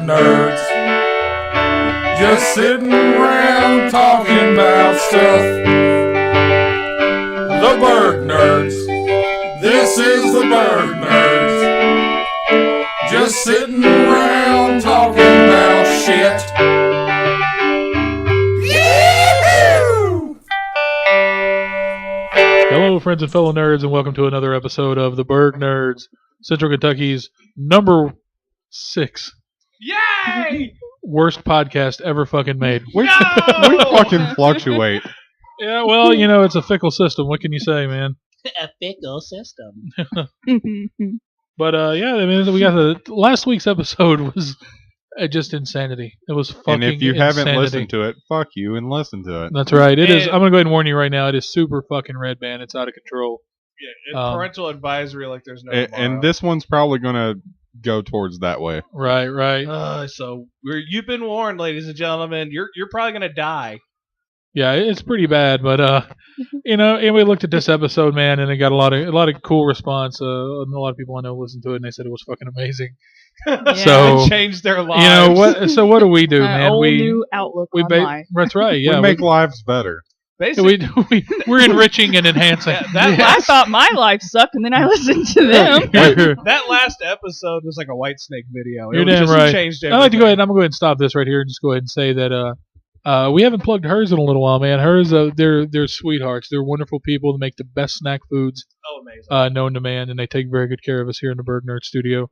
nerds. Just sitting around talking about stuff. The Burg nerds. This is the Burg nerds. Just sitting around talking about shit. Hello, friends and fellow nerds, and welcome to another episode of the Burg Nerds, Central Kentucky's number 6 Yay! worst podcast ever fucking made. No! We fucking fluctuate. Yeah, well, you know, it's a fickle system. What can you say, man? A fickle system. But, yeah, I mean, we got last week's episode was just insanity. It was fucking And if you insanity. haven't listened to it, fuck you and listen to it. That's right. It is. And- I'm going to go ahead and warn you right now. It is super fucking red, man. It's out of control. Yeah, parental advisory like there's no And this one's probably going to go towards that way. Right. So you've been warned, ladies and gentlemen. You're probably gonna die. Yeah, it's pretty bad, but you know, and we looked at this episode, man, and it got a lot of cool response. And a lot of people I know listened to it, and they said it was fucking amazing. So It changed their lives. you know what? So what do we do, man? Whole We new outlook on life. that's right. Yeah, we make lives better. Basically, we're enriching and enhancing. Yeah, that I thought my life sucked, and then I listened to them. that last episode was like a Whitesnake video. You're It damn just right. changed everything. I'd like to go ahead. I'm gonna go ahead and stop this right here and just go ahead and say that we haven't plugged hers in a little while, man. Hers, they're sweethearts. They're wonderful people. They make the best snack foods Oh, amazing. known to man, and they take very good care of us here in the Burg Nerd Studio.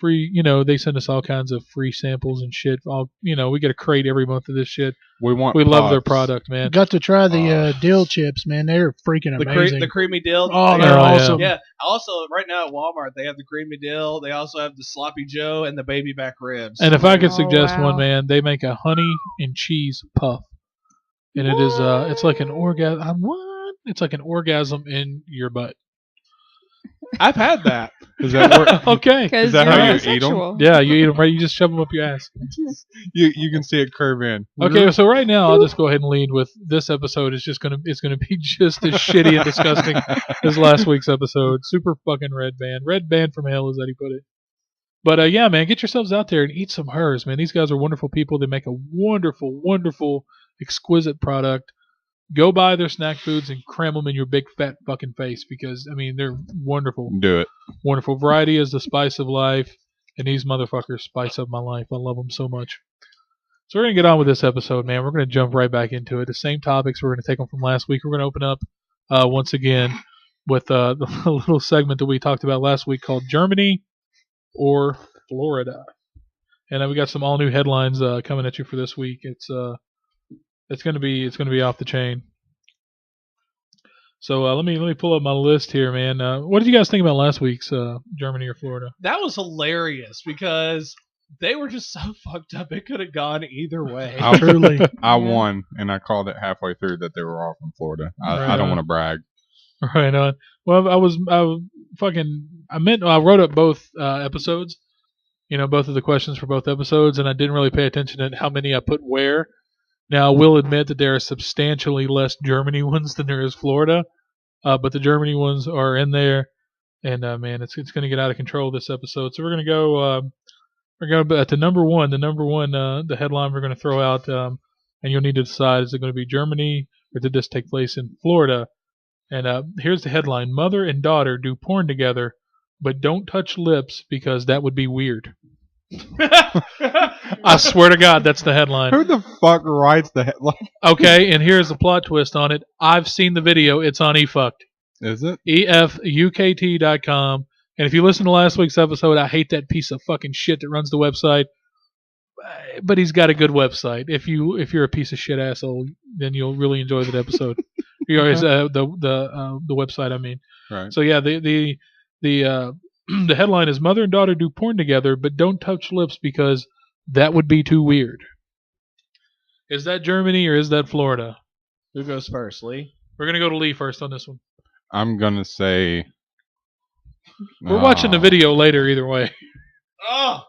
Free, you know, they send us all kinds of free samples and shit. You know, we get a crate every month of this shit. We love their pops. product, man. Got to try the dill chips, man. They're freaking amazing. The creamy dill. Oh, they're they're yeah. awesome. Yeah. Also, right now at Walmart, they have the creamy dill. They also have the sloppy Joe and the baby back ribs. And if I could Oh, suggest wow. one, man, they make a honey and cheese puff, and it is it's like an orgasm. What? It's like an orgasm in your butt. I've had that. Is that where, Okay. Because Is that you're how you homosexual. Yeah, you eat them right. You just shove them up your ass. you can see it curve in. Okay, so right now I'll just go ahead and lead with this episode. It's gonna be just as shitty and disgusting as last week's episode. Super fucking red band from hell, as Eddie put it. But yeah, man, get yourselves out there and eat some hers, man. These guys are wonderful people. They make a wonderful, wonderful, exquisite product. Go buy their snack foods and cram them in your big fat fucking face because I mean they're wonderful. Do it. Wonderful. Variety is the spice of life, and these motherfuckers spice up my life. I love them so much. So we're going to get on with this episode, man. We're going to jump right back into it. The same topics. We're going to take them from last week. We're going to open up once again with the little segment that we talked about last week called Germany or Florida. And we got some all new headlines coming at you for this week. It's going to be off the chain. So let me pull up my list here, man. What did you guys think about last week's Germany or Florida? That was hilarious because they were just so fucked up. It could have gone either way. Truly. I won, and I called it halfway through that they were all from Florida. I don't want to brag. Right on. Well, I wrote up both episodes. You know, both of the questions for both episodes, and I didn't really pay attention to how many I put where. Now, I will admit that there are substantially less Germany ones than there is Florida, but the Germany ones are in there, and man, it's going to get out of control this episode. So we're going to go to number one. The headline we're going to throw out, and you'll need to decide: is it going to be Germany or did this take place in Florida? And here's the headline: Mother and daughter do porn together, but don't touch lips because that would be weird. I swear to God, that's the headline. Who the fuck writes the headline? Okay, and here's the plot twist on it. I've seen the video. It's on eFucked. Is it? EFUKT.com. And if you listen to last week's episode, I hate that piece of fucking shit that runs the website. But he's got a good website. If you're a piece of shit asshole, then you'll really enjoy that episode. The website, I mean. Right. So yeah, the the headline is Mother and daughter do porn together, but don't touch lips because that would be too weird. Is that Germany or is that Florida? Who goes first, Lee? We're going to go to Lee first on this one. I'm going to say... We're watching the video later either way. Oh,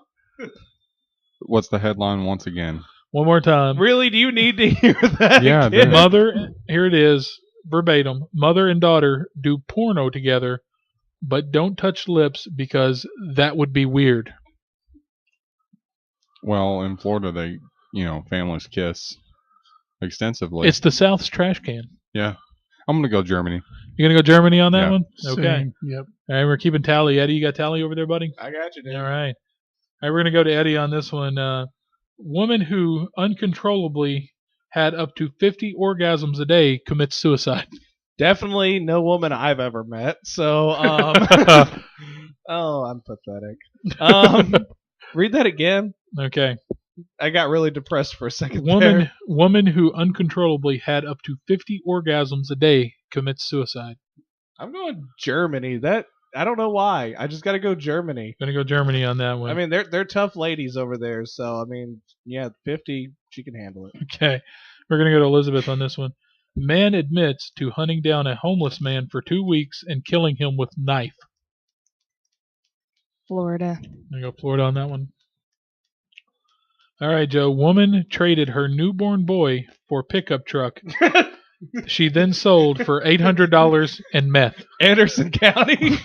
What's the headline once again? One more time. really? Do you need to hear that? Yeah, again? Mother, here it is, verbatim. Mother and daughter do porno together, but don't touch lips because that would be weird. Well, in Florida, they, families kiss extensively. It's the South's trash can. Yeah. I'm going to go Germany. You're going to go Germany on that Yeah. one? Okay. Same. Yep. All right, we're keeping tally. Eddie, you got tally over there, buddy? I got you, dude. All right. All right, we're going to go to Eddie on this one. Woman who uncontrollably had up to 50 orgasms a day commits suicide. Definitely no woman I've ever met. So, oh, I'm pathetic. Read that again. Okay. I got really depressed for a second. there. Woman who uncontrollably had up to 50 orgasms a day commits suicide. I'm going Germany. I don't know why. I just got to go Germany. Gonna go Germany on that one. I mean, they're tough ladies over there. So, I mean, yeah, 50, she can handle it. Okay. We're gonna go to Elizabeth on this one. Man admits to hunting down a homeless man for 2 weeks and killing him with knife. Florida. I'm gonna go Florida on that one. All right, Joe. Woman traded her newborn boy for pickup truck. She then sold for $800 and meth. Anderson County.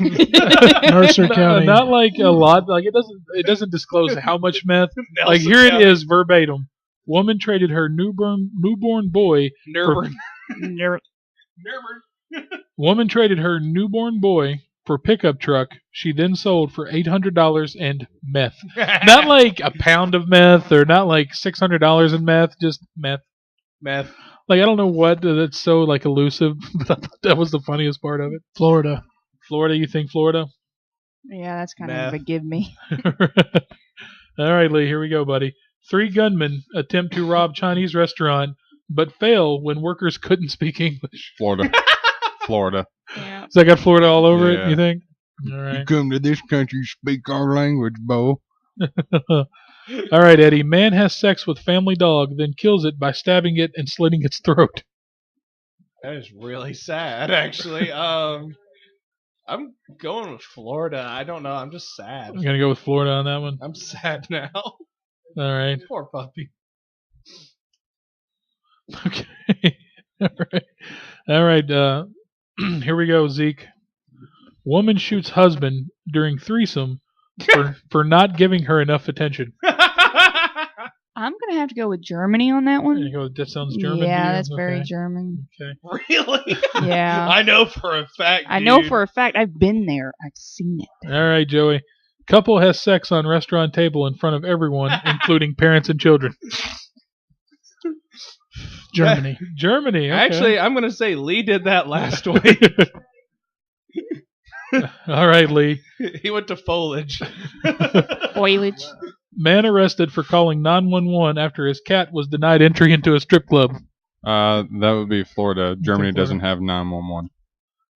Mercer County. Not like a lot. Like it doesn't disclose how much meth. Nelson Like here County. it is verbatim. Woman traded her newborn boy. Nurburgring. Woman traded her newborn boy for pickup truck. She then sold for $800 and meth. Not like a pound of meth or not like $600 in meth. Just meth. Meth. Like I don't know what that's so like elusive, but I thought that was the funniest part of it. Florida. Florida, you think Florida? Yeah, that's kind Meth. of a give me. All right, Lee, here we go, buddy. 3 gunmen attempt to rob Chinese restaurant, but fail when workers couldn't speak English. Florida. Florida. Yeah. So I got Florida all over Yeah. it, you think? All right. come to this country, speak our language, Bo. All right, Eddie. Man has sex with family dog, then kills it by stabbing it and slitting its throat. That is really sad, actually. I'm going with Florida. I don't know. I'm just sad. I'm going to go with Florida on that one. I'm sad now. All right. Poor puppy. Okay. All right. Here we go, Zeke. Woman shoots husband during threesome for not giving her enough attention. I'm going to have to go with Germany on that There you one. go. That sounds German. to Yeah, you? that's very Okay. German. Okay. Really? Yeah. I know for a fact. I know dude. for a fact I've been there. I've seen it. All right, Joey. Couple has sex on restaurant table in front of everyone, including parents and children. Germany. Germany. Okay. Actually, I'm going to say Lee did that last week. All right, Lee. He went to foliage. Foliage. Man arrested for calling 911 after his cat was denied entry into a strip club. That would be Florida. Germany Florida. doesn't have 911.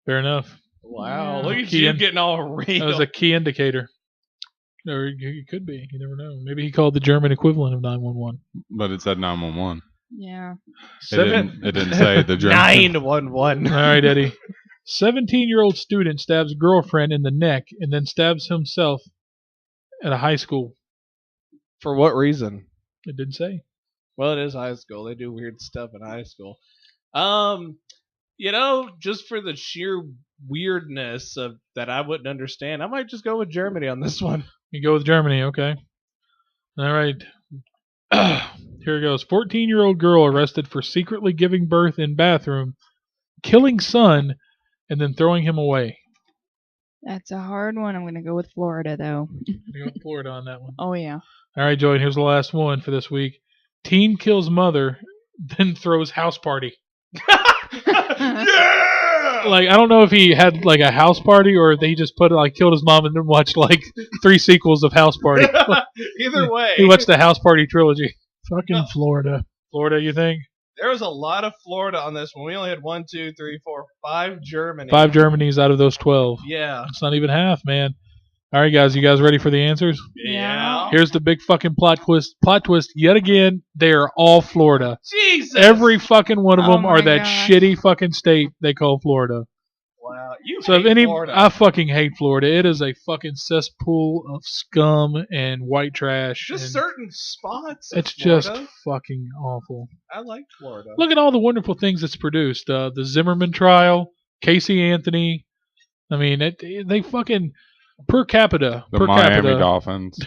Fair enough. Wow, Yeah. look at Key you in- getting all real. That was a key indicator. Or it could be. You never know. Maybe he called the German equivalent of 911. But it said 911. Yeah. It didn't say the German. 911. All right, Eddie. 17-year-old student stabs girlfriend in the neck and then stabs himself at a high school. For what reason? It didn't say. Well, it is high school. They do weird stuff in high school. Just for the sheer weirdness of that I wouldn't understand, I might just go with Germany on this one. You go with Germany, okay. All right. Here it goes. 14-year-old girl arrested for secretly giving birth in bathroom, killing son, and then throwing him away. That's a hard one. I'm going to go with Florida, though. You go with Florida on that one. Oh, yeah. All right, Joey, here's the last one for this week. Teen kills mother, then throws house party. Yeah! Like, I don't know if he had, like, a house party or if he just killed his mom and then watched, like, 3 sequels of House Party. Either way, He watched the House Party trilogy. Fucking Florida. Florida, you think? there was a lot of Florida on this one. We only had 1, 2, 3, 4, 5 Germany. 5 Germanys out of those 12. Yeah. It's not even half, man. All right, guys, you guys ready for the answers? Yeah. Here's the big fucking plot twist. Plot twist yet again. They are all Florida. Jesus. Every fucking one of Oh them are my that gosh. shitty fucking state they call Florida. Wow. You So if hate any, Florida. I fucking hate Florida. It is a fucking cesspool of scum and white trash. just and certain spots. of it's just Florida. fucking awful. I like Florida. Look at all the wonderful things it's produced. The Zimmerman trial, Casey Anthony. I mean, they fucking per capita. The per Miami capita. Dolphins.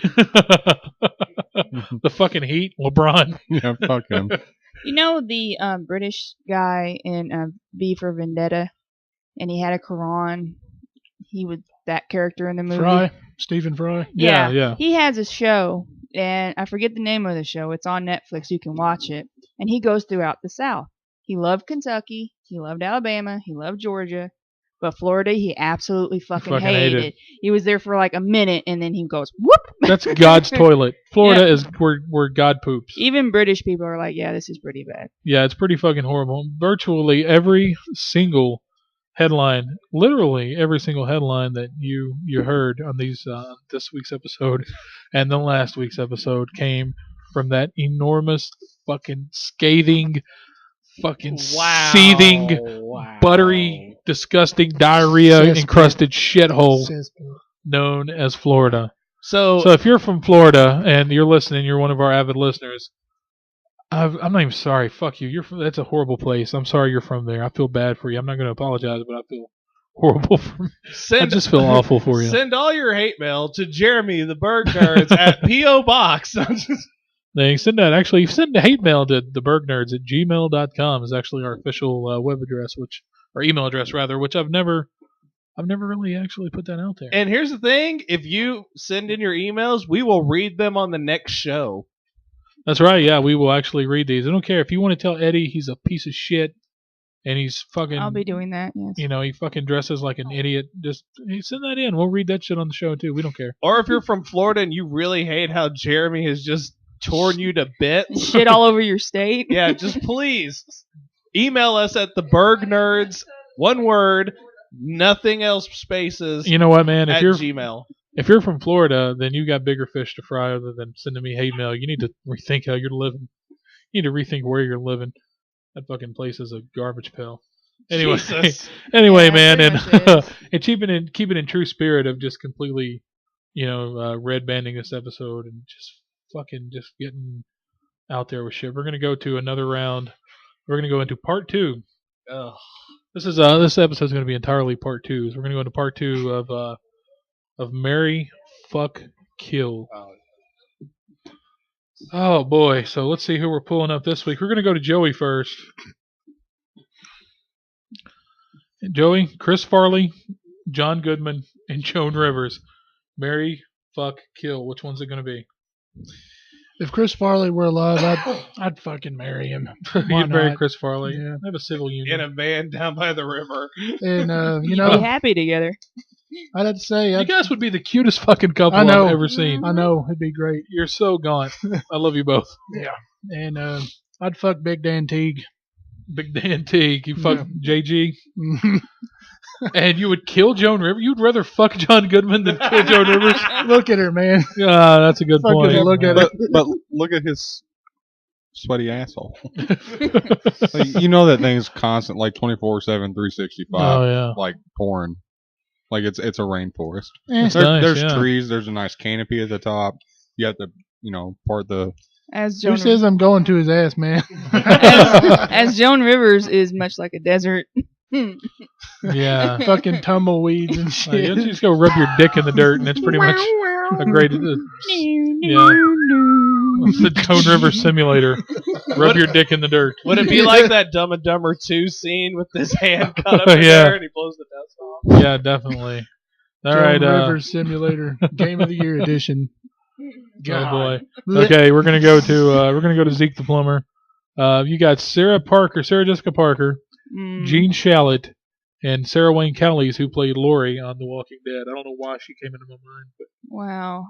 The fucking Heat, LeBron. Yeah, fuck him. You know the British guy in V for Vendetta, and he had a Quran. He was that character in the movie. Fry, Stephen Fry. Yeah. He has a show, and I forget the name of the show. It's on Netflix. You can watch it. And he goes throughout the South. He loved Kentucky. He loved Alabama. He loved Georgia. But Florida, he absolutely fucking hated. He was there for like a minute, and then he goes, whoop! That's God's toilet. Florida is where God poops. Even British people are like, yeah, this is pretty bad. Yeah, it's pretty fucking horrible. Virtually every single headline, literally every single headline that you heard on this week's episode and the last week's episode came from that enormous fucking scathing, fucking seething, buttery, disgusting diarrhea-encrusted shithole known as Florida. So if you're from Florida and you're listening, you're one of our avid listeners, I'm not even sorry. Fuck you. That's a horrible place. I'm sorry you're from there. I feel bad for you. I'm not going to apologize, but I feel horrible for you. I just feel awful for you. Send all your hate mail to Jeremy the Burg Nerds at P.O. Box. Send that. Actually, send the hate mail to thebergnerds at gmail.com is actually our official web address, or email address rather, which I've never really actually put that out there. And here's the thing: if you send in your emails, we will read them on the next show. That's right. Yeah, we will actually read these. I don't care if you want to tell Eddie he's a piece of shit and he's fucking. I'll be doing that. Yes. You know, he fucking dresses like an idiot. Just send that in. We'll read that shit on the show too. We don't care. Or if you're from Florida and you really hate how Jeremy has just torn you to bits, shit all over your state. Yeah, just please email us at thebergnerds, one word, nothing else, spaces. You know what, man? At Gmail. If you're from Florida, then you got bigger fish to fry other than sending me hate mail. You need to rethink how you're living. You need to rethink where you're living. That fucking place is a garbage pail. Anyway, man, and keep it in true spirit of just completely, red banding this episode and just getting out there with shit. We're gonna go to another round. We're gonna go into part 2. Ugh. This episode is gonna be entirely part 2. So we're gonna go into part 2 of Marry, Fuck, Kill. Oh boy, so let's see who we're pulling up this week. We're going to go to Joey first. Joey, Chris Farley, John Goodman, and Joan Rivers. Marry, fuck, kill. Which one's it going to be? If Chris Farley were alive, I'd fucking marry him. You'd marry Chris Farley. Yeah. Have a civil union. In a van down by the river. And, You'd be happy together. I'd have to say, you guys would be the cutest fucking couple I've ever seen. I know, it'd be great. You're so gaunt. I love you both. Yeah, and I'd fuck Big Dan Teague. Big Dan Teague. You fuck JG, and you would kill Joan Rivers. You'd rather fuck John Goodman than kill Joan Rivers. Look at her, man. That's a good point. Look at her. But look at his sweaty asshole. That thing's constant, like 24/7, 365. Oh yeah, like pouring. Like it's a rainforest. There's trees. There's a nice canopy at the top. You have to, part the. Who says I'm going to his ass, man? as Joan Rivers is much like a desert. Yeah, fucking tumbleweeds and shit. You just go rub your dick in the dirt, and it's pretty much a great. The Joan Rivers simulator. Rub your dick in the dirt. Would it be like that Dumb and Dumber 2 scene with his hand cut up in there and he blows the dust off? Yeah, definitely. All Joan right, Rivers Simulator Game of the Year edition. God. Oh boy. Okay, we're gonna go to Zeke the Plumber. You got Sarah Jessica Parker, Gene Shalit, and Sarah Wayne Callies, who played Lori on The Walking Dead. I don't know why she came into my mind, but wow.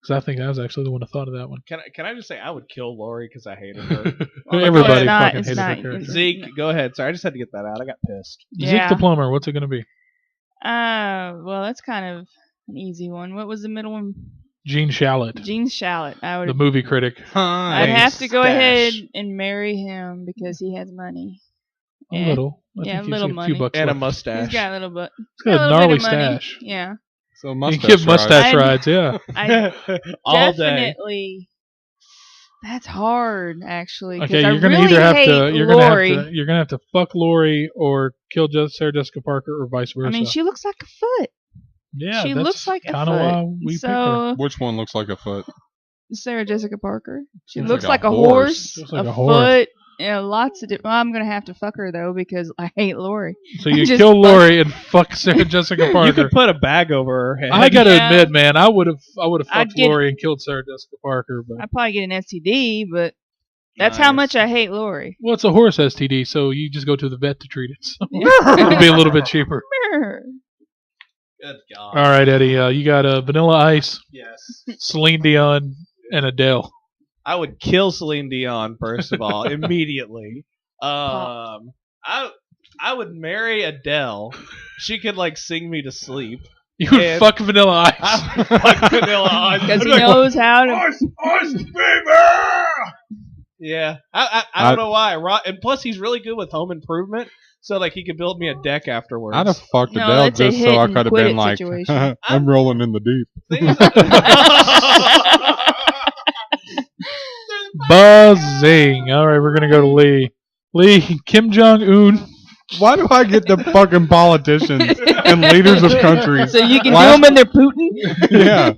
Because I think I was actually the one who thought of that one. Can I just say I would kill Lori because I hated her. Everybody fucking hated her character. Zeke, go ahead. Sorry, I just had to get that out. I got pissed. Yeah. Zeke the Plumber. What's it gonna be? Well, that's kind of an easy one. What was the middle one? Gene Shalit. Gene Shalit. The movie critic. I'd have to go ahead and marry him because he has money. A little. A little money. A few bucks and left. a mustache. He's got a little bit. He's got a gnarly stash. Yeah. So you give mustache rides, yeah. All definitely. That's hard, actually. Okay, you're gonna either have to. You're gonna have to fuck Lori or kill Sarah Jessica Parker or vice versa. I mean, she looks like a foot. Yeah, she looks like a foot. Why we picked her. Which one looks like a foot? Sarah Jessica Parker. She Looks looks like like a a horse, Looks like a a horse. foot, lots of. Well, I'm gonna have to fuck her though because I hate Lori. So you Just kill fuck- Lori and fuck Sarah Jessica You Parker. could put a bag over her head. I gotta Yeah. admit, man, I would have I'd fucked get- Lori and killed Sarah Jessica Parker, but I'd probably get an STD, but that's how much I hate Lori. well, it's a horse STD, so you just go to the vet to treat it. So it'll be a little bit cheaper. Good God. All right, Eddie, you got Vanilla Ice, Yes. Celine Dion, and Adele. I would kill Celine Dion first of all, immediately. I would marry Adele. She could like sing me to sleep. You would And- fuck Vanilla Ice. I would fuck Vanilla Ice. Because he knows how to. Ice, baby! Yeah, I don't know why. And plus, he's really good with home improvement, so like he could build me a deck afterwards. I'd have fucked No, Adele it's a just hit so I and could have quit been it like, situation. I'm rolling in the deep. Buzzing. All right, we're gonna go to Lee. Lee, Kim Jong Un. Why do I get the fucking politicians and leaders of countries? So you can Last- do them in their Putin? Yeah,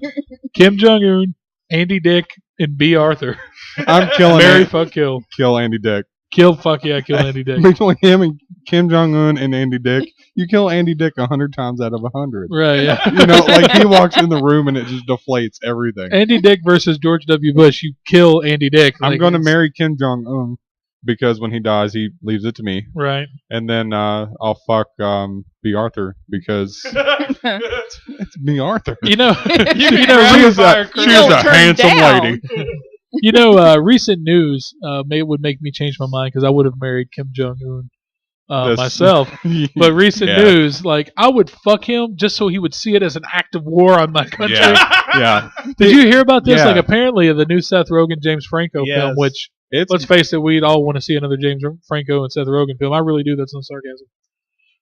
Kim Jong Un, Andy Dick, and B. Arthur. I'm killing Marry, it. fuck, kill. Kill Andy Dick. Kill, fuck yeah, kill Andy Dick. Between him and Kim Jong Un and Andy Dick, you kill Andy Dick 100 times out of 100. Right, yeah. You know, like he walks in the room and it just deflates everything. Andy Dick versus George W. Bush. You kill Andy Dick. I'm Like, going to it's- marry Kim Jong Un because when he dies, he leaves it to me, Right. and then I'll fuck B. Arthur because it's B. Arthur. You know, She's know, a turn handsome down. lady. recent news would make me change my mind because I would have married Kim Jong Un That's- myself. But recent Yeah. news, like I would fuck him just so he would see it as an act of war on my country. Yeah, Did you hear about this? Yeah. Like apparently the new Seth Rogen James Franco Yes. film, which it's let's face it, we'd all want to see another James Franco and Seth Rogen film. I really do. That's no sarcasm.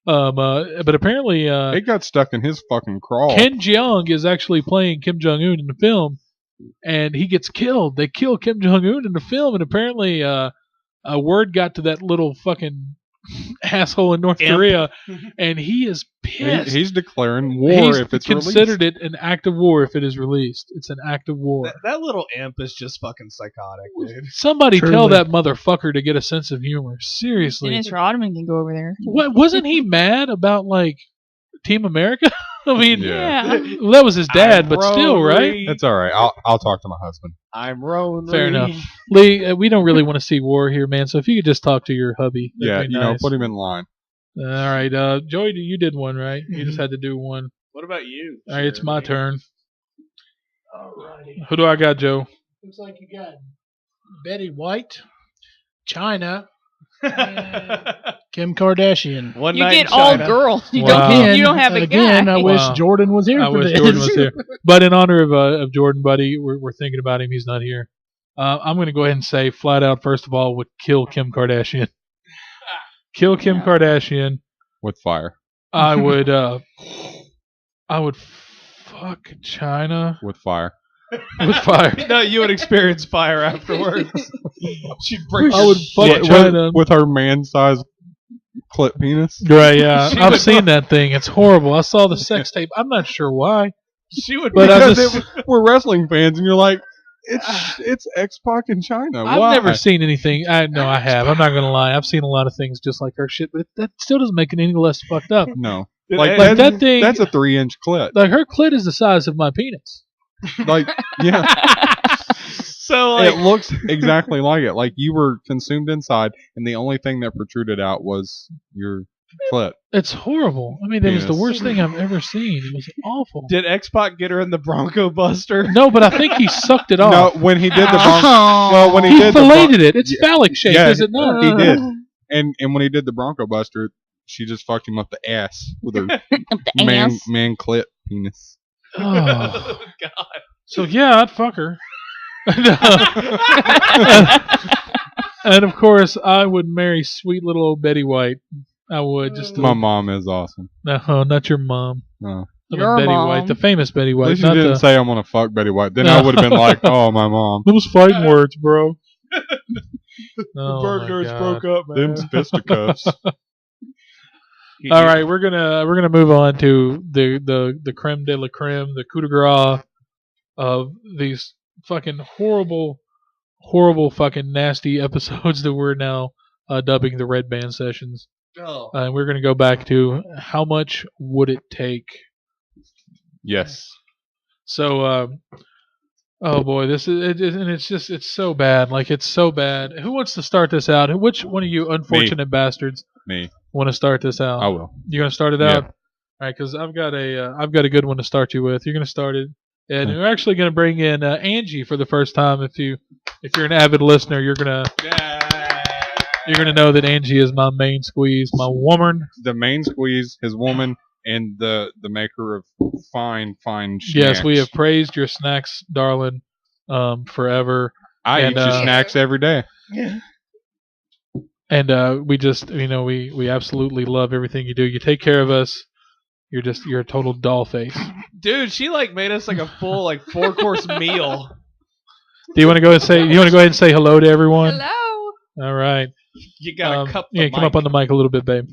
But apparently, it got stuck in his fucking crawl. Ken Jeong is actually playing Kim Jong Un in the film, and he gets killed. They kill Kim Jong Un in the film, and apparently, a word got to that little fucking asshole in North Imp. Korea, and he is pissed. He's declaring war He's if it's considered released. it an act of war if it is released. It's an act of war. that little imp is just fucking psychotic, dude. Somebody tell Truly. that motherfucker to get a sense of humor. Seriously. Dennis Rodman can go over there. What wasn't he mad about like Team America? I mean, Yeah. well, that was his dad, I'm but still, right? Rory. That's all right. I'll talk to my husband. I'm Rory. Fair enough. Lee, we don't really want to see war here, man. So if you could just talk to your hubby, Yeah, that'd be you know, nice. put him in line. All right, Joey, you did one, right? You just had to do one. What about you? All right, it's my turn. Alrighty. Who do I got, Joe? Looks like you got Betty White, China, and Kim Kardashian. One You night get in all China. girls. You Wow. don't have a again, guy. I wish Wow. Jordan was here I for wish this. Jordan was here. But in honor of Jordan, buddy, we're thinking about him. He's not here. I'm going to go ahead and say flat out, first of all, would kill Kim Kardashian. Kill Kim Kardashian. With fire. I would fuck China With fire. with fire. No, you would experience fire afterwards. She'd break. I would fuck With- China. with her man-sized clit penis. Right, yeah. She I've would- seen that thing. It's horrible. I saw the sex tape. I'm not sure why. She would. But I Because just, we're wrestling fans, and you're like, it's X-Pac in China. I've Why? never seen anything. No, I have. I'm not going to lie. I've seen a lot of things just like her shit, but that still doesn't make it any less fucked up. No. Like Like that thing, That's a 3-inch clit. like her clit is the size of my penis. Like, yeah. So like, It looks exactly like it. Like you were consumed inside, and the only thing that protruded out was your clit. It's horrible. I mean, it was the Penis. worst thing I've ever seen. It was awful. did X-Pac get her in the Bronco Buster? No, but I think he sucked it No, off. when he did the Oh. Bronco, well, when he He did the filleted it. It's Yeah. phallic shaped, Yeah, is it not? he did. And when he did the Bronco Buster, she just fucked him up the ass with her Up the man ass. clit penis. Oh. God. So yeah, I'd fuck her. And of course, I would marry sweet little old Betty White. I would just My mom is awesome. no, not your mom. No. I mean Your Betty mom. White, the famous Betty At White, least you not didn't the. say I'm gonna fuck Betty White. Then No. I would have been like, oh, my mom. Those fighting words, bro. Oh, Burg my nerds God. broke up, man. Them fisticuffs. All right, we're gonna move on to the creme de la creme, the coup de grace of these fucking horrible, horrible, fucking nasty episodes that we're now dubbing the Red Band sessions. Oh. And we're gonna go back to how much would it take. Yes. So, oh boy, this is and it's so bad. Like it's so bad. Who wants to start this out? Which one of you unfortunate bastards Me. want to start this out? I will. You're gonna start it Yeah. out. All right, because I've got a good one to start you with. You're gonna start it, and we're actually gonna bring in Angie for the first time. If you're an avid listener, you're gonna know that Angie is my main squeeze, my woman. The main squeeze, his woman, and the maker of fine snacks. Yes, we have praised your snacks, darling, forever. I eat your snacks every day. And we just, we absolutely love everything you do. You take care of us. You're a total doll face. Dude, she like made us like a full like 4-course meal. Do you want to go ahead and say hello to everyone? Hello. All right. You gotta cup the Yeah, come mic. up on the mic a little bit, babe.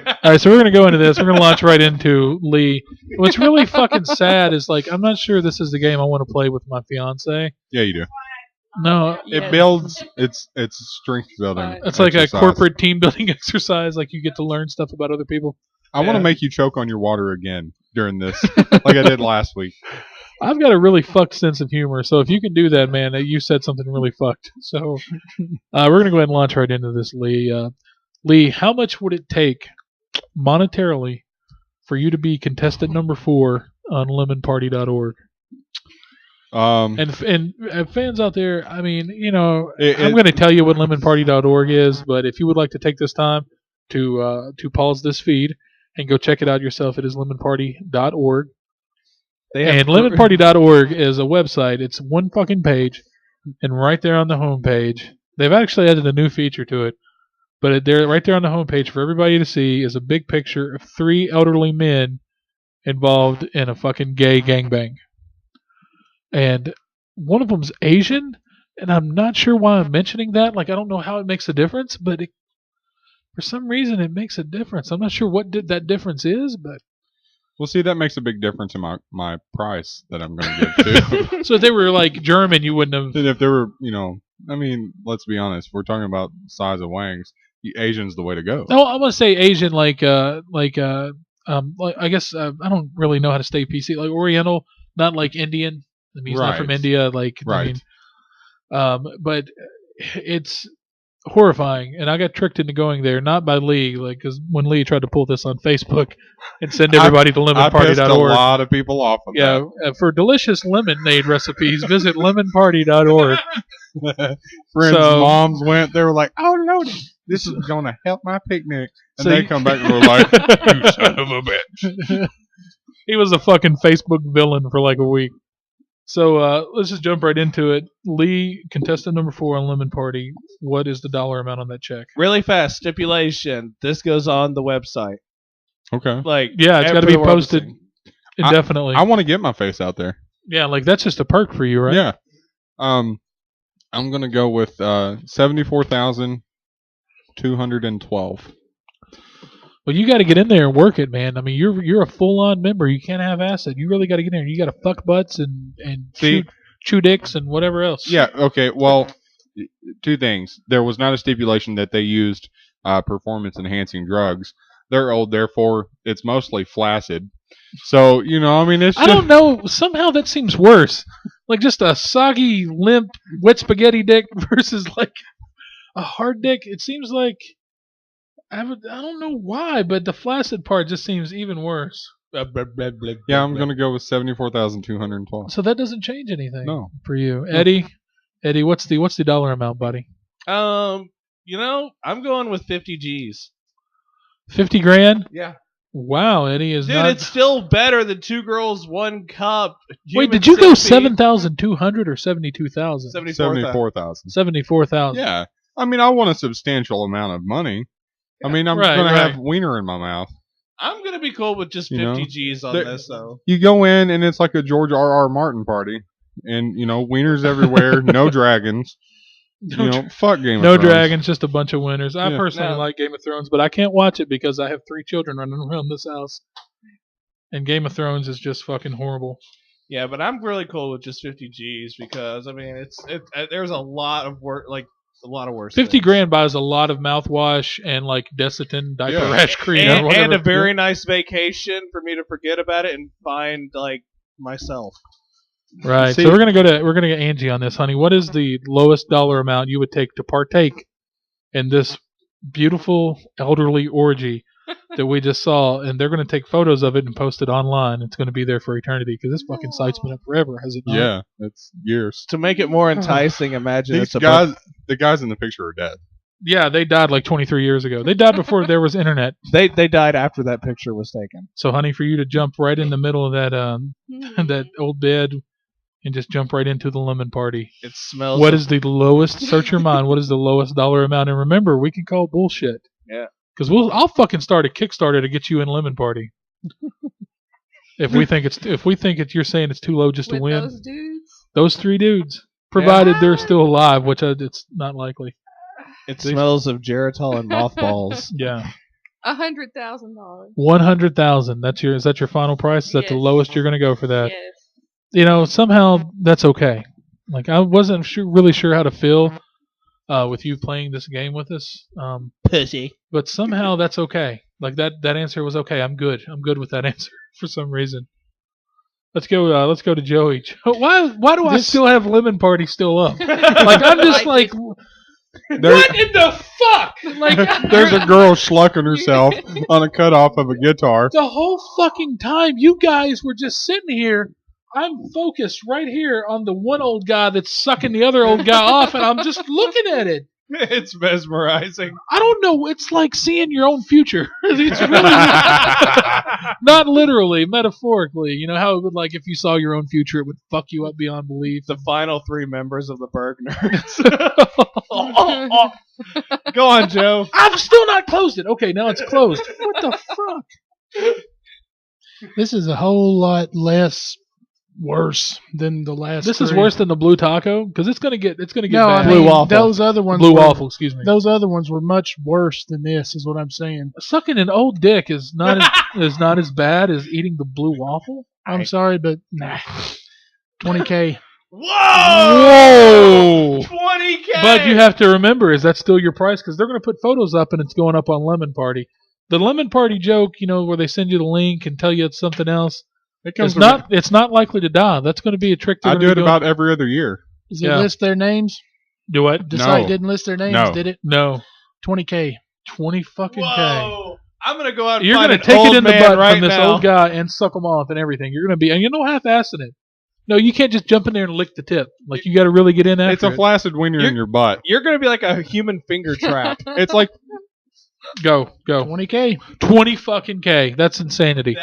All right, so we're gonna go into this. We're gonna launch right into Lee. What's really fucking sad is like I'm not sure this is the game I want to play with my fiance. Yeah, you do. No, It builds. It's strength building. it's like a exercise. corporate team building exercise. Like you get to learn stuff about other people. I want to make you choke on your water again during this, like I did last week. I've got a really fucked sense of humor, so if you can do that, man, you said something really fucked. So we're gonna go ahead and launch right into this, Lee. Lee, how much would it take monetarily for you to be contestant number 4 on lemonparty.org? And fans out there, I mean, I'm going to tell you what lemonparty.org is, but if you would like to take this time to pause this feed and go check it out yourself, it is lemonparty.org. And lemonparty.org is a website. It's one fucking page, and right there on the home page, they've actually added a new feature to it. But right there on the homepage for everybody to see is a big picture of 3 elderly men involved in a fucking gay gangbang. And one of them's Asian, and I'm not sure why I'm mentioning that. Like, I don't know how it makes a difference, but for some reason it makes a difference. I'm not sure what that difference is, but... Well, see, that makes a big difference in my price that I'm going to give to. So if they were, like, German, you wouldn't have... And if they were, I mean, let's be honest. We're talking about the size of wangs. Asian's the way to go. No, I want to say Asian, like I guess I don't really know how to stay PC. Like Oriental, not like Indian. I mean, he's not from India. Like, right. I mean, but it's horrifying, and I got tricked into going there, not by Lee, like because when Lee tried to pull this on Facebook and send everybody to lemonparty.org. I pissed a lot of people off of that. For delicious lemonade recipes, visit lemonparty.org. Friends' moms went. They were like, "Oh no, this is going to help my picnic," and they come back and were like, "You son of a bitch." He was a fucking Facebook villain for like a week. So let's just jump right into it. Lee, contestant number 4 on Lemon Party. What is the dollar amount on that check? Really fast stipulation. This goes on the website. Okay. Like, yeah, it's got to be posted indefinitely. I want to get my face out there. Yeah, like that's just a perk for you, right? Yeah. I'm gonna go with 74,212. Well, you got to get in there and work it, man. I mean, you're a full-on member. You can't have acid. You really got to get in there. You got to fuck butts and chew dicks and whatever else. Yeah. Okay. Well, 2 things. There was not a stipulation that they used performance-enhancing drugs. They're old, therefore it's mostly flaccid. So I mean, it's. I don't know. Somehow that seems worse. Like just a soggy, limp, wet spaghetti dick versus like a hard dick. It seems like. I don't know why, but the flaccid part just seems even worse. Yeah, I'm gonna go with 74,212. So that doesn't change anything. No. For you, Eddie. Eddie, what's the dollar amount, buddy? I'm going with 50 G's. 50 grand? Yeah. Wow, Eddie is not. Dude, it's still better than 2 girls, 1 cup. Wait, did you go 7,200 or 72,000? 74,000. 74,000. Yeah. I mean, I want a substantial amount of money. I mean, I'm going to have wiener in my mouth. I'm going to be cool with just 50 G's on this, though. You go in, and it's like a George R.R. Martin party. And, wieners everywhere, no dragons. Fuck Game of Thrones. No dragons, just a bunch of winners. I personally No. like Game of Thrones, but I can't watch it because I have 3 children running around this house. And Game of Thrones is just fucking horrible. Yeah, but I'm really cool with just 50 G's because I mean there's a lot of work, like a lot of worse. 50 things. grand buys a lot of mouthwash and like Desitin diaper Yeah. rash cream or and, whatever. and a very nice vacation for me to forget about it and find like myself. Right. See- So we're gonna get Angie on this, honey. What is the lowest dollar amount you would take to partake in this beautiful elderly orgy that we just saw? And they're gonna take photos of it and post it online. It's gonna be there for eternity because this fucking site's been up forever, has it not? Yeah, it's years. To make it more enticing, imagine These it's a guys, the guys in the picture are dead. Yeah, they died like 23 years ago. They died before there was internet. They died after that picture was taken. So, honey, for you to jump right in the middle of that Hmm. that old bed and just jump right into the lemon party. It smells. What is the lowest? Search your mind. What is the lowest dollar amount? And remember, we can call bullshit. Yeah. Because I'll fucking start a Kickstarter to get you in lemon party. If we think you're saying it's too low just to With win. those dudes. Those 3 dudes, provided they're still alive, which it's not likely. It smells of Geritol and mothballs. Yeah. $100,000. 100,000. Is that your final price? Is that the Yes. lowest you're going to go for that? Yes. You know, somehow that's okay. Like I wasn't really sure how to feel with you playing this game with us, Pussy. but somehow that's okay. Like that answer was okay. I'm good. I'm good with that answer for some reason. Let's go. Let's go to Joey. Why do I still have Lemon Party still up? Like I'm just like, what in the fuck? Like There's a girl schlucking herself on a cutoff of a guitar. the whole fucking time you guys were just sitting here. I'm focused right here on the one old guy that's sucking the other old guy off, and I'm just looking at it. It's mesmerizing. I don't know. It's like seeing your own future. It's really not literally, metaphorically. You know how it would, like, if you saw your own future, it would fuck you up beyond belief. The final 3 members of the Burg Nerds. Go on, Joe. I've still not closed it. Okay, now it's closed. What the fuck? This is a whole lot less worse than the last. This is 3. worse than the blue taco because it's gonna get No, I bad. mean, Blue waffle. those other ones. Blue were, waffle. Excuse me. Those other ones were much worse than this. Is what I'm saying. Sucking an old dick is not as bad as eating the blue waffle. I'm sorry, but nah. 20K. Whoa! Whoa! 20K! But you have to remember, is that still your price? Because they're going to put photos up and it's going up on Lemon Party. The Lemon Party joke, you know, where they send you the link and tell you it's something else, it's not likely to die. That's going to be a trick. I do it about every other year. Does it Yeah. list their names? Do what? The No. site didn't list their names, No. did it? No. 20K. 20 fucking K. Whoa! I'm gonna go out and You're find going to an take old it in the man butt right from this now. old guy and suck him off and everything. You're going to be, and you know, half-assing it. No, you can't just jump in there and lick the tip. Like, you got to really get in after It's a it. flaccid when you're in your butt. You're gonna be like a human finger trap. It's like Go. 20K. 20 fucking K. That's insanity.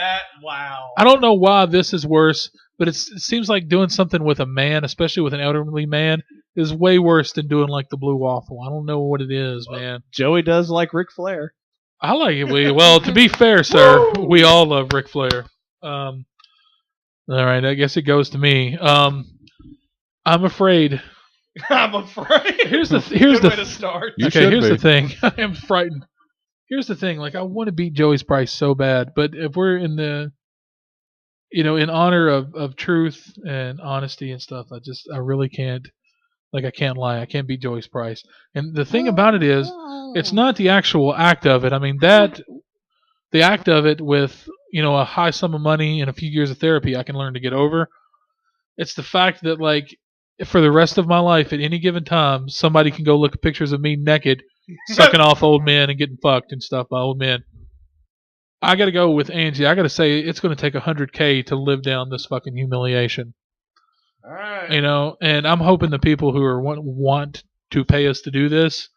Wow. I don't know why this is worse, but it seems like doing something with a man, especially with an elderly man, is way worse than doing like the blue waffle. I don't know what it is, man. Joey does like Ric Flair. I like it. Well, to be fair, sir, we all love Ric Flair. All right, I guess it goes to me. I'm afraid. I'm afraid. Here's the Good way to start. You okay. should Here's be. the thing. I am frightened. Here's the thing. Like, I want to beat Joey's price so bad, but if we're in the, you know, in honor of truth and honesty and stuff, I really can't. Like, I can't lie. I can't beat Joey's price. And the thing about it is, it's not the actual act of it. I mean, the act of it with, you know, a high sum of money and a few years of therapy, I can learn to get over. It's the fact that, like, for the rest of my life, at any given time, somebody can go look at pictures of me naked, sucking off old men and getting fucked and stuff by old men. I got to go with Angie. I got to say, it's going to take 100K to live down this fucking humiliation. All right. You know, and I'm hoping the people who are want to pay us to do this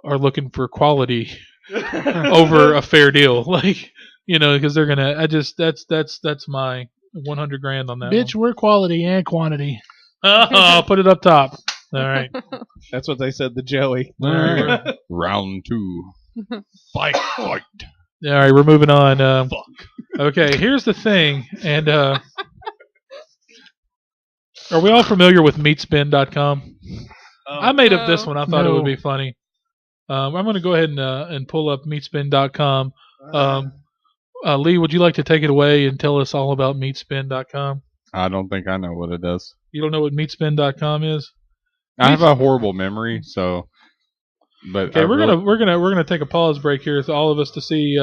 are looking for quality over a fair deal. Like, you know, because they're gonna. That's my 100 grand on that. Bitch, we're quality and quantity. I'll put it up top. All right. That's what they said to Joey. All right. round 2. Fight. All right, we're moving on. Okay, here's the thing, and are we all familiar with meatspin.com? I made up this one. I thought it would be funny. I'm going to go ahead and pull up meatspin.com. Lee, would you like to take it away and tell us all about meatspin.com? I don't think I know what it does. You don't know what meatspin.com is? I have a horrible memory, so. But Okay, we're gonna take a pause break here for all of us to see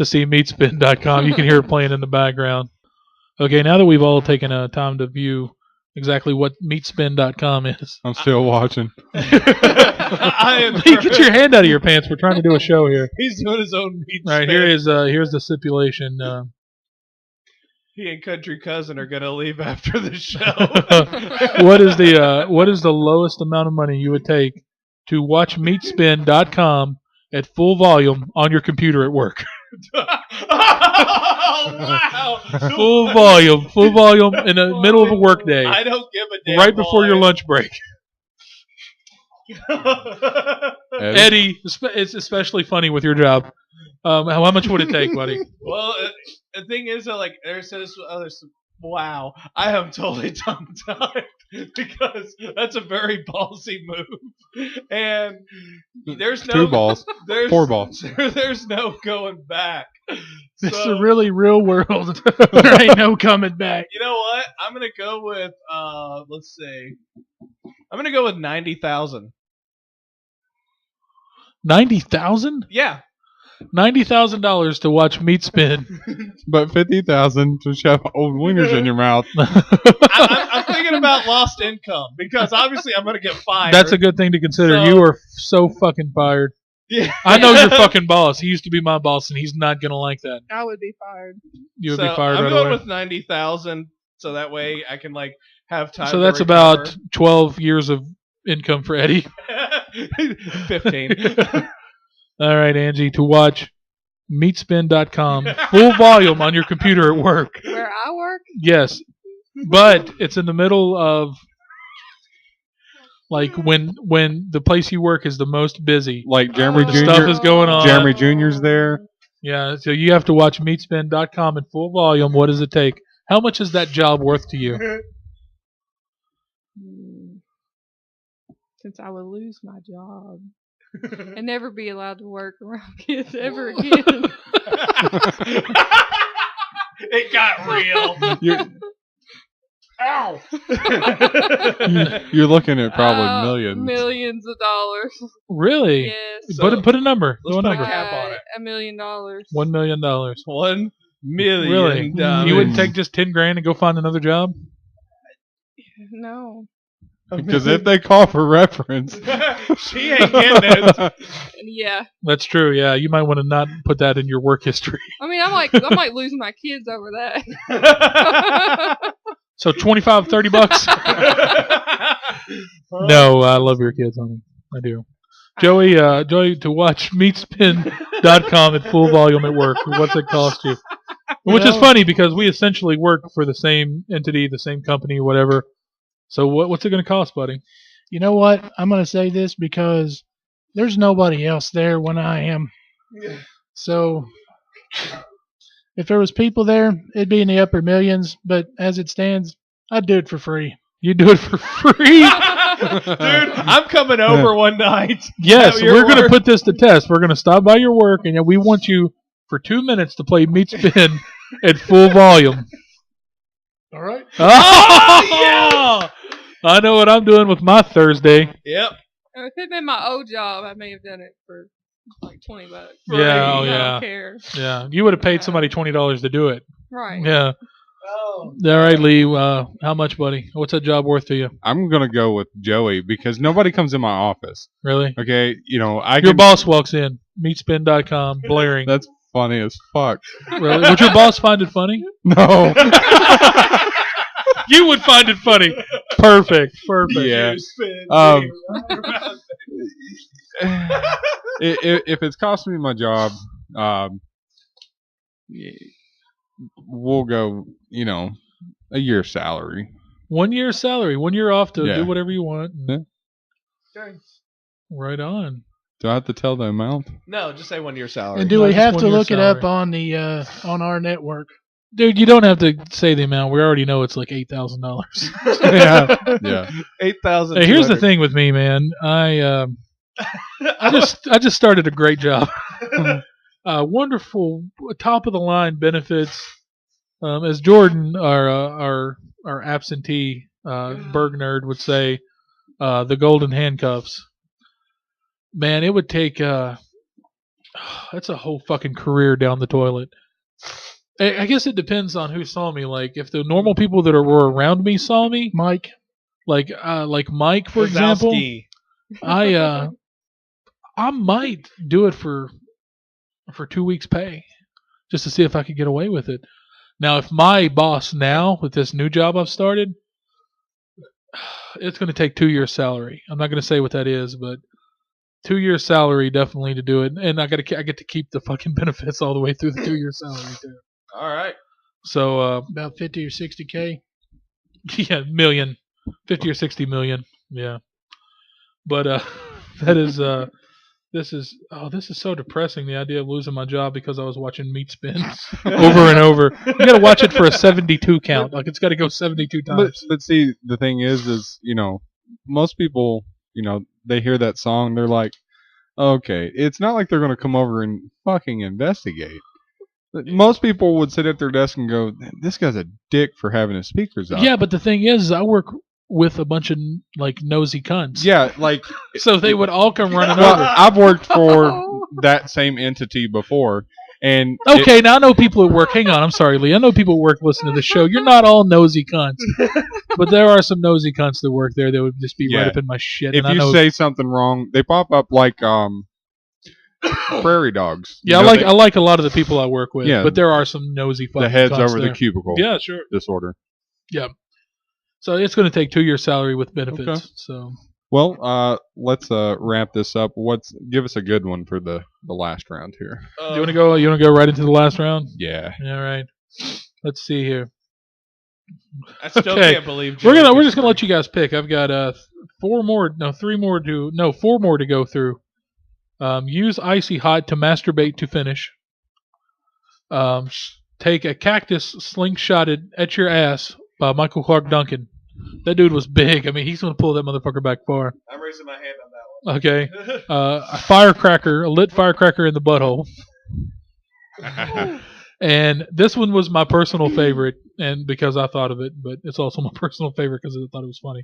meatspin.com. You can hear it playing in the background. Okay, now that we've all taken time to view exactly what meatspin.com is. I'm still watching. I am. Lee, get your hand out of your pants. We're trying to do a show here. He's doing his own meat. All right, here's the stipulation. He and country cousin are gonna leave after the show. what is the lowest amount of money you would take to watch meatspin.com at full volume on your computer at work? Oh, wow! full volume in the middle of a work day, I don't give a damn. right before your lunch break. Eddie, it's especially funny with your job. How much would it take, buddy? Well, the thing is that like there's wow, I am totally tongue-tied because that's a very ballsy move, and there's no 2 balls, there's 4 balls. there's no going back. This is So, a really real world. There ain't no coming back. you know what? I'm gonna go with let's see, I'm gonna go with 90,000. 90,000? Yeah. $90,000 to watch Meatspin. But 50,000 to shove old wieners in your mouth. I'm thinking about lost income because obviously I'm gonna get fired. That's a good thing to consider. So- You are so fucking fired. Yeah. I know your fucking boss. He used to be my boss, and he's not gonna like that. I would be fired. You would So be fired I'm right going away. with 90,000, so that way I can like have time. So to that's recover. about 12 years of income for Eddie. 15. All right, Angie, to watch meatspin.com full volume on your computer at work. Where I work? Yes, but it's in the middle of like when the place you work is the most busy. Like Jeremy The Jr. stuff is going on. Jeremy Jr.'s there. Yeah, so you have to watch meatspin.com in full volume. What does it take? How much is that job worth to you? Since I would lose my job and never be allowed to work around kids ever again. It got real. You're, Ow! you're looking at probably millions. Millions of dollars. Really? Yes. Put a number. let's Throw a put a number. cap on it. $1 million. $1 million. $1 million. Really? dollars. You wouldn't take just 10 grand and go find another job? No. Because if they call for reference. She ain't getting it. Yeah. That's true. Yeah, you might want to not put that in your work history. I mean, I might lose my kids over that. So 25, 30 bucks. No, I love your kids, honey. I do. Joey, to watch meatspin.com at full volume at work. What's it cost you? Which is funny because we essentially work for the same entity, the same company, whatever. So what's it going to cost, buddy? You know what? I'm going to say this because there's nobody else there when I am. So if there was people there, it'd be in the upper millions. But as it stands, I'd do it for free. You do it for free? Dude, I'm coming over one night. Yes, At your we're going to work. put this to test. We're going to stop by your work, and we want you for 2 minutes to play Meatspin at full volume. All right. Oh, yeah! I know what I'm doing with my Thursday. Yep. If it had been my old job, I may have done it for like $20. Yeah, oh, I yeah. don't care. Yeah, you would have paid somebody $20 to do it. Right. Yeah. Oh. All right, Lee. How much, buddy? What's that job worth to you? I'm going to go with Joey because nobody comes in my office. Really? Okay? You know, I Your can. boss walks in, meatspin.com, blaring. That's funny as fuck. Really? Would your boss find it funny? No. You would find it funny. Perfect. Yeah. If it's costing me my job, we'll go, a year's salary. 1 year's salary, 1 year off to Yeah. do whatever you want. Yeah. Right on. Do I have to tell the amount? No, just say 1 year salary. And do No, we just have 1 to year's look it up salary. on our network? Dude, you don't have to say the amount. We already know it's like $8,000. Yeah. 8,000. Hey, here's the thing with me, man. I just started a great job. Wonderful, top of the line benefits. As Jordan, our absentee Burg nerd would say, the golden handcuffs. Man, it would take that's a whole fucking career down the toilet. I guess it depends on who saw me. Like if the normal people that were around me saw me, Mike. like Mike, for example, Wazowski. I might do it for 2 weeks' pay, just to see if I could get away with it. Now, if my boss now with this new job I've started, it's going to take 2 years' salary. I'm not going to say what that is, but 2 years' salary definitely to do it, and I get to keep the fucking benefits all the way through the 2 years' salary too. All right. So About 50 or 60K. yeah, million, 50 or 60 million, yeah. But that is this is so depressing. The idea of losing my job because I was watching meat spins over and over. You got to watch it for a 72 count. Like it's got to go 72 times. But see, the thing is most people, they hear that song, they're like, okay, it's not like they're going to come over and fucking investigate. Most people would sit at their desk and go, this guy's a dick for having his speakers up. Yeah, but the thing is, I work with a bunch of like nosy cunts. Yeah, like, So they would all come running well, over. I've worked for that same entity before, and Okay, now I know people at work. Hang on, I'm sorry, Lee. I know people at work listen to the show. You're not all nosy cunts, but there are some nosy cunts that work there that would just be right Yeah. up in my shit. if and I you know, say something wrong, they pop up like prairie dogs. yeah, I like a lot of the people I work with, Yeah. but there are some nosy fucking the heads cunts over there. the cubicle Yeah, sure. disorder. So it's going to take 2 years' salary with benefits. Okay. So Well, let's wrap this up. Give us a good one for the last round here. you want to go? You want to go right into the last round? Yeah. All right. Let's see here. I still Okay. can't believe We're Joey just gonna let you guys pick. I've got 4 more to go through. Use icy hot to masturbate to finish. Take a cactus slingshotted at your ass by Michael Clark Duncan. That dude was big. I mean, he's gonna pull that motherfucker back far. I'm raising my hand on that Okay. one. A lit firecracker in the butthole. And this one was my personal favorite, and because I thought of it, but it's also my personal favorite because I thought it was funny.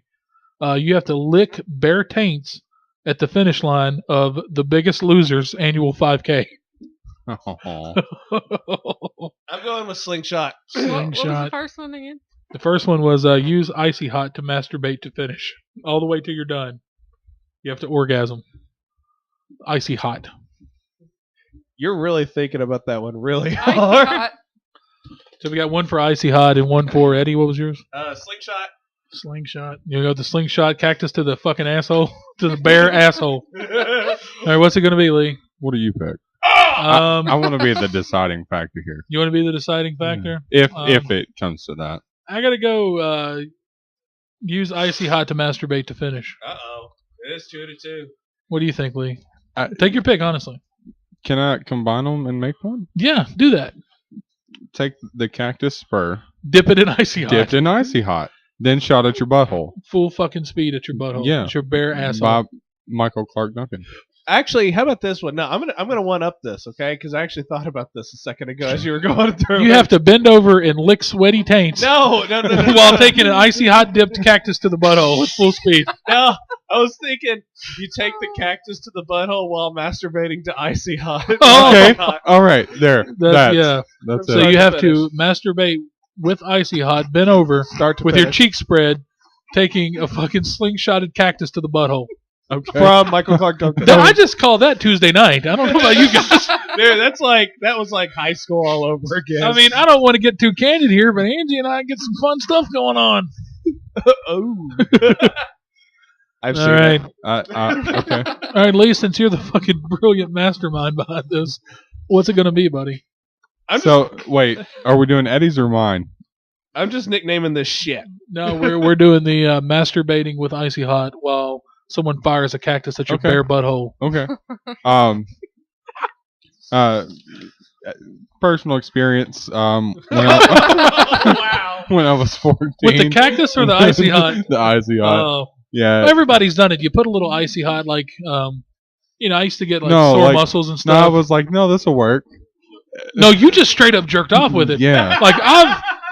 You have to lick bare taints at the finish line of The Biggest Loser's annual 5K. Oh. I'm going with slingshot. What was the Slingshot. first one again? The first one was use icy hot to masturbate to finish, all the way till you're done. You have to orgasm. Icy hot. You're really thinking about that one really Icy hard. hot. So we got one for icy hot and one for Eddie. What was yours? Slingshot. Slingshot. You got the slingshot cactus to the fucking asshole, to the bare asshole. All right, what's it gonna be, Lee? What do you pick? Um, I want to be the deciding factor here. you want to be the deciding factor? If Um, it comes to that. I gotta go. Use icy hot to masturbate to finish. Uh-oh. It is 2-2. What do you think, Lee? Take your pick, honestly. Can I combine them and make one? Yeah, do that. Take the cactus spur, Dip it in icy hot. dipped in icy hot, then shot at your butthole. Full fucking speed at your butthole. Yeah. At your bare asshole. By Michael Clark Duncan. Actually, how about this one? No, I'm gonna one up this, okay? Because I actually thought about this a second ago as you were going through. You have to bend over and lick sweaty taints No. while taking an icy hot dipped cactus to the butthole at full speed. No, I was thinking you take the cactus to the butthole while masturbating to icy hot. Oh. Okay. Hot. All right. There. That's Yeah. That's So it. you have Finish. to masturbate with icy hot, bent over, Start to with your finish. cheek spread, taking a fucking slingshotted cactus to the butthole. Okay. From Michael Clark Duncan. I just call that Tuesday night. I don't know about you guys. Dude, that was like high school all over again. I mean, I don't want to get too candid here, but Angie and I get some fun stuff going on. oh. I've All seen right. Okay. All right, Lee, since you're the fucking brilliant mastermind behind this, what's it going to be, buddy? So wait, are we doing Eddie's or mine? I'm just nicknaming this shit. No, we're doing the masturbating with icy hot while someone fires a cactus at your Okay. bare butthole. Okay. Personal experience. When Wow. when I was 14. With the cactus or the icy hot? The icy hot. Oh, Yeah. everybody's done it. You put a little icy hot, like I used to get like No, sore like- muscles and No, I stuff. was like, no, this will work. No, you just straight up jerked off with it. Yeah.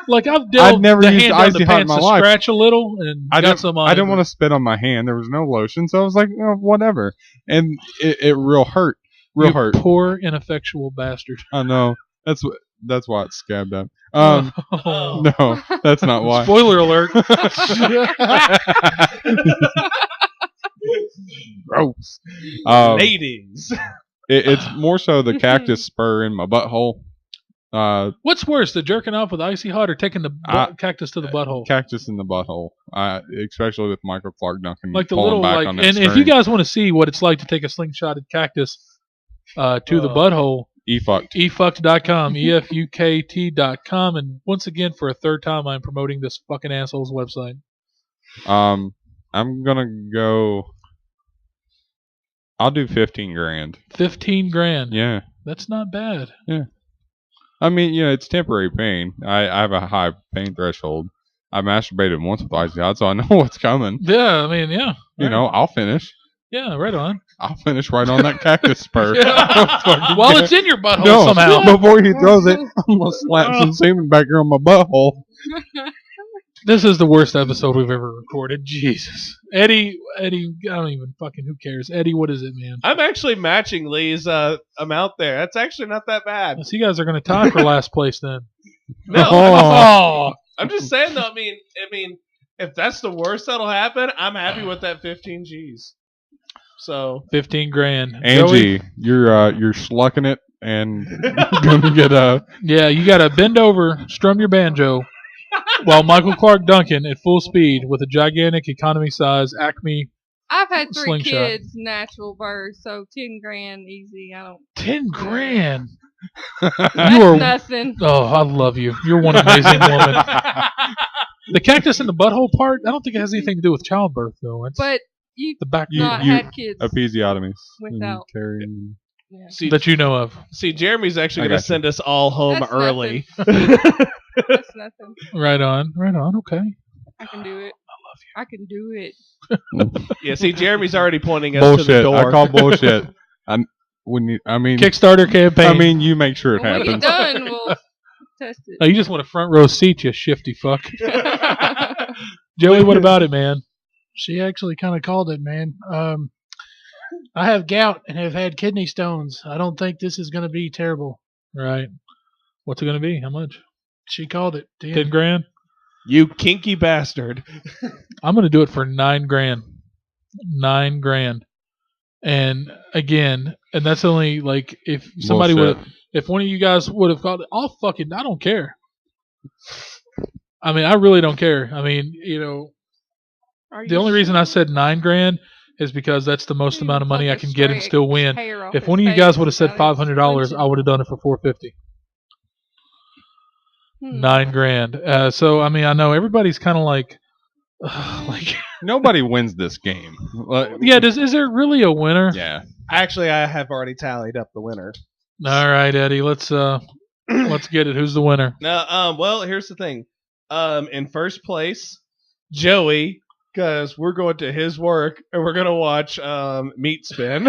Like I've dealt never the used hand down the Icy Hot in pants my to life. scratch a little and got some on I didn't it. want to spit on my hand. There was no lotion, so I was like, oh, whatever. And it real hurt. Real You hurt. poor ineffectual bastard. I know. That's why it's scabbed up. Oh. No, that's not why. Spoiler alert. Gross. Ladies. It's more so the cactus spur in my butthole. What's worse, the jerking off with Icy Hot or taking the cactus to the butthole? Cactus in the butthole. Especially with Michael Clark Duncan. Like the pulling little back like, on that and if string. you guys want to see what it's like to take a slingshotted cactus to the butthole, E-fucked. efucked.com, efukt.com, and once again for a third time, I'm promoting this fucking asshole's website. I'm gonna go. I'll do 15 grand. 15 grand. Yeah. That's not bad. I mean, it's temporary pain. I have a high pain threshold. I masturbated once with Icy Hot, so I know what's coming. Yeah, I mean, yeah. I'll finish. Yeah, right on. I'll finish right on that cactus spur. While it's in your butthole No, somehow. before he throws it, I'm gonna slap some semen back here on my butthole. This is the worst episode we've ever recorded. Jesus. Eddie, I don't even fucking, who cares? Eddie, what is it, man? I'm actually matching Lee's amount there. That's actually not that bad. So you guys are going to tie for last place then. No, Oh. I'm just saying though. I mean, if that's the worst that'll happen, I'm happy with that 15 G's. So 15 grand. Angie, Joey? you're slucking it and gonna get a. Yeah, you got to bend over, strum your banjo, while Michael Clark Duncan at full speed with a gigantic economy-size Acme I've had 3 slingshot. kids, natural birth, so 10 grand easy. I don't. 10 grand. That's You are. nothing. Oh, I love you. You're one amazing woman. The cactus in the butthole part, I don't think it has anything to do with childbirth, though. It's But you the back not you- had kids Episiotomies. without. Carrying. Yeah. see, that you know of. Jeremy's actually I gonna got you. send us all home That's early. That's nothing. Right on. Okay. I can do it. I can do it. Yeah, see, Jeremy's already pointing us to the Bullshit. door. I call bullshit. Kickstarter campaign. I mean, you make sure it When you're happens. done, we'll test Oh, it. you just want a front row seat, you shifty fuck. Joey, what about it, man? She actually kind of called it, man. I have gout and have had kidney stones. I don't think this is going to be terrible. Right. What's it going to be? How much? She called it. 10 grand? You kinky bastard. I'm going to do it for 9 grand. 9 grand. And again, and that's only like if somebody Bullshit. would, if one of you guys would have called it, I don't care. I mean, I really don't care. I mean, Are the you only reason I sure? said 9 grand is because that's the most amount of money I can get and Straight still win. hair off If his one of you face guys would have said without $500, his I would have done it for $450. Hmm. 9 grand. So I mean, I know everybody's kind of like, Nobody wins this game. yeah. Is there really a winner? Yeah. Actually, I have already tallied up the winner. All right, Eddie. Let's get it. Who's the winner? No, well, here's the thing. In first place, Joey, because we're going to his work and we're gonna watch Meat Spin.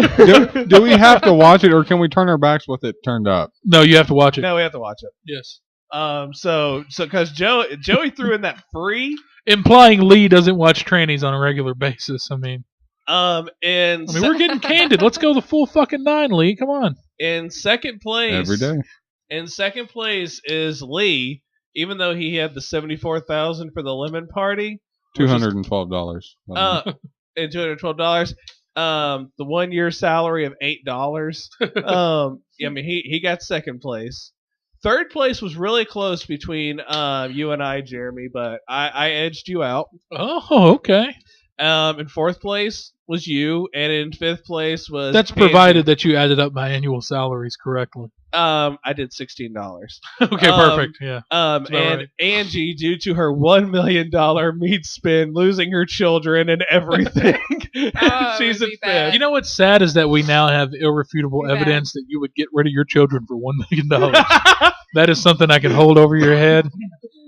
do we have to watch it, or can we turn our backs with it turned up? No, you have to watch it. No, we have to watch it. Yes. So because Joey threw in that free. Implying Lee doesn't watch trannies on a regular basis. I mean, And we're getting candid. Let's go the full fucking 9, Lee. Come on. in second place Every day. In second place is Lee, even though he had the 74,000 for the lemon party. $212. And $212. The 1 year salary of $8. I mean, he got second place. Third place was really close between you and I, Jeremy, but I edged you out. Oh, okay. In fourth place was you, and in fifth place was That's provided that you added up my annual salaries correctly. I did $16. Okay, perfect. Yeah. And right. Angie, due to her $1 million meat spin, losing her children and everything, Oh, she's it'd in be bad. fifth. You know what's sad is that we now have irrefutable Bad. evidence that you would get rid of your children for $1 million. That is something I can hold over your head.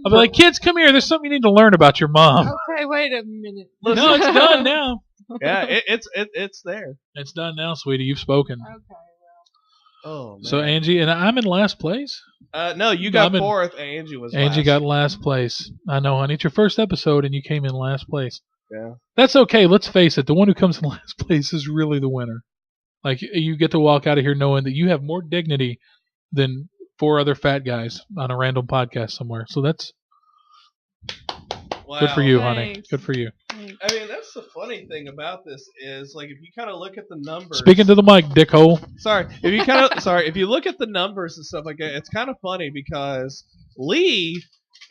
I'll be like, kids, come here. There's something you need to learn about your mom. Okay, wait a minute. No, it's done now. Yeah, it's there. It's done now, sweetie. You've spoken. Okay, Oh man. So Angie and I'm in last place. No, you got I'm in- fourth. Angie was. Angie last. got last place. I know, honey. It's your first episode, and you came in last place. Yeah. That's okay. Let's face it. The one who comes in last place is really the winner. Like, you get to walk out of here knowing that you have more dignity than 4 other fat guys on a random podcast somewhere. So that's Wow. good for you, honey. Thanks. Good for you. I mean, that's the funny thing about this is like if you kind of look at the numbers. Speaking to the mic, dickhole. Sorry, if you look at the numbers and stuff like that, it's kind of funny because Lee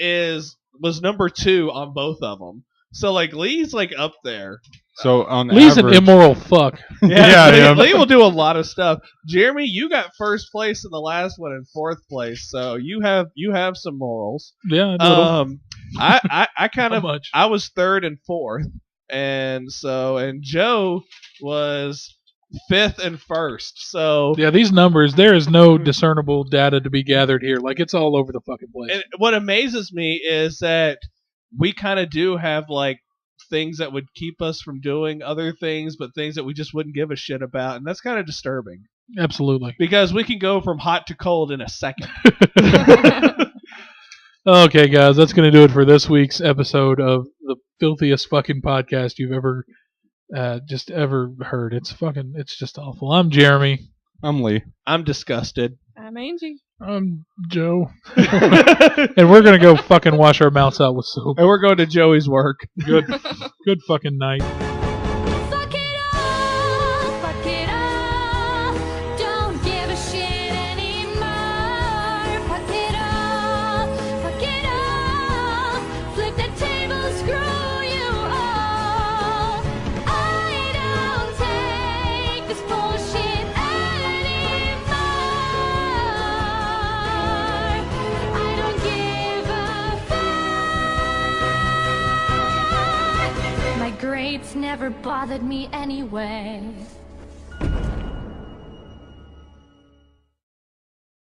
was number 2 on both of them. So like Lee's like up there. So on Lee's average, an immoral fuck. Yeah, Lee, yeah. Lee will do a lot of stuff. Jeremy, you got first place in the last one and 4th place, so you have some morals. Yeah, a little. I kind How of much? I was 3rd and 4th, and Joe was 5th and 1st. So Yeah, these numbers, there is no discernible data to be gathered here. Like, it's all over the fucking place. and what amazes me is that we kind of do have like things that would keep us from doing other things, but things that we just wouldn't give a shit about, and that's kind of disturbing Absolutely. because we can go from hot to cold in a second. Okay, guys, that's going to do it for this week's episode of the filthiest fucking podcast you've ever heard. It's just awful. I'm Jeremy. I'm Lee. I'm disgusted. I'm Angie. I'm Joe. And we're going to go fucking wash our mouths out with soap. And we're going to Joey's work. Good fucking night. Fuck it all, don't give a shit anymore. Fuck it all, flip the table, screw you all. I don't take this bullshit anymore. I don't give a fuck. My grades never bothered me anyway.